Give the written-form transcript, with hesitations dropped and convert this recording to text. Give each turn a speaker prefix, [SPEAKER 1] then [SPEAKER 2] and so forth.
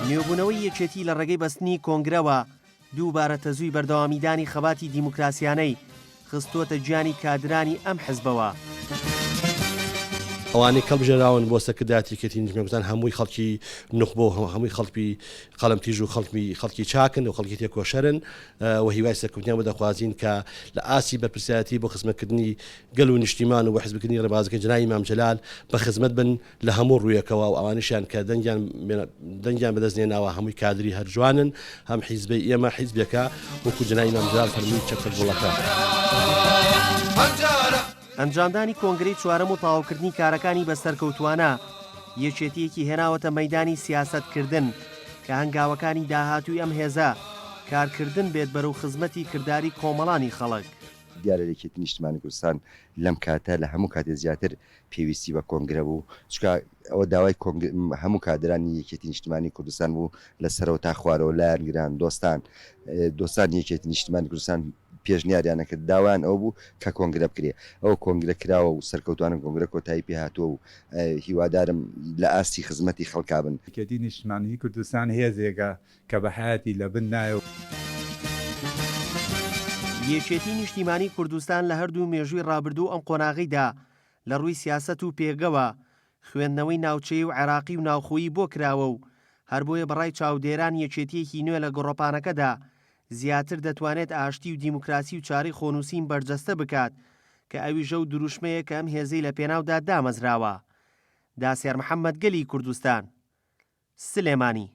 [SPEAKER 1] نوێبوونەوەی یەکێتی لە ڕێگەی بەستنی کۆنگرەوە دووبارە تەزووی بەردەوامیدانی خەباتی دیموکراسیانەی خستووەتە گیانی کادرانی ئەم حزبەوە.
[SPEAKER 2] ئەوانەی کەڵبژێراون بۆ سەرکرداتی یەکێتی نیشتیمانیەکان هەمووی خەڵکی نوخبۆ هەمووی خەڵکی قەڵەمتیژ و خەڵکی چاکن و خەڵکی تێکۆشەرن و هیوای سەرکەوتنیان بەدەخوازین کە لە ئاسی بەرپرسیاتی بۆ خزمەتکردنی گەل و نیشتیمان و حزبکردنی ڕێبازەکەی جنای ئیمام جەلال بە خزمەت بن لە هەموو ڕوویەکەوە و ئەوانیشیان کە دەنگیان بەدەستنێناوە هەمووی کادری هەرجوانن هەم حیزبی ئێمە حیزبێکە وەکو جنای ئیمام جەلال فەرمووی چەکەڵبوڵەکە.
[SPEAKER 1] ئەنجامدانی کۆنگرەی چوارەم و تەواوکردنی کارەکانی بەسەرکەوتوانە یەکێتیەکی هێناوەتە مەیدانی سیاسەتکردن کە هەنگاوەکانی داهاتووی ئەم هێزە کارکردن بێت بەرەو خزمەتی کردداری کۆمەڵانی خەڵک.
[SPEAKER 3] دیارە یەکێتی نیشتیمانی کوردستان لەم کاتە لە هەموو کاتێ زیاتر پێویستی بە کۆنگرە بوو چکە ئەوە داوای هەموو کادرانی یەکێتی نیشتیمانی کوردستان بوو لە سەرەوە تا خوارەوە لایەنگران دۆستان یەکێتی نیشتیمانی کوردستان پێشنیاریانە کرد داوایان ئەو بوو کە کۆنگرە بکرێ ئەو کۆنگرە کراوە و سەرکەوتوانم کۆنگرە کۆتایی پێهاتووە و هیوادارم لە ئاستی خزمەتی خەڵکا بن.
[SPEAKER 4] یەکێتی نیشتیمانی کوردستان هێزێکە کە بە حیاتی لە بن نایە.
[SPEAKER 1] یەکێتی نیشتیمانی کوردستان لە هەردوو مێژووی ڕابردوو ئەم قۆناغیدا لە ڕووی سیاسەت و پێگەوە خوێندنەوەی ناوچەی و عێراقی و ناوخۆیی بۆ کراوە و هەر بۆیە بەڕای چاودێران یەکێتیەکی نوێ لە گۆڕۆپانەکەدا زیاتر دەتوانێت ئاشتی و دیموکراسی و چاری خۆنووسین بەرجەستە بکات کە ئەویژە و دروشمەیە کە ئەم هێزەی لە پێناودا دامەزراوە. داسێر محەممەد گەلی کوردستان، سلێمانی.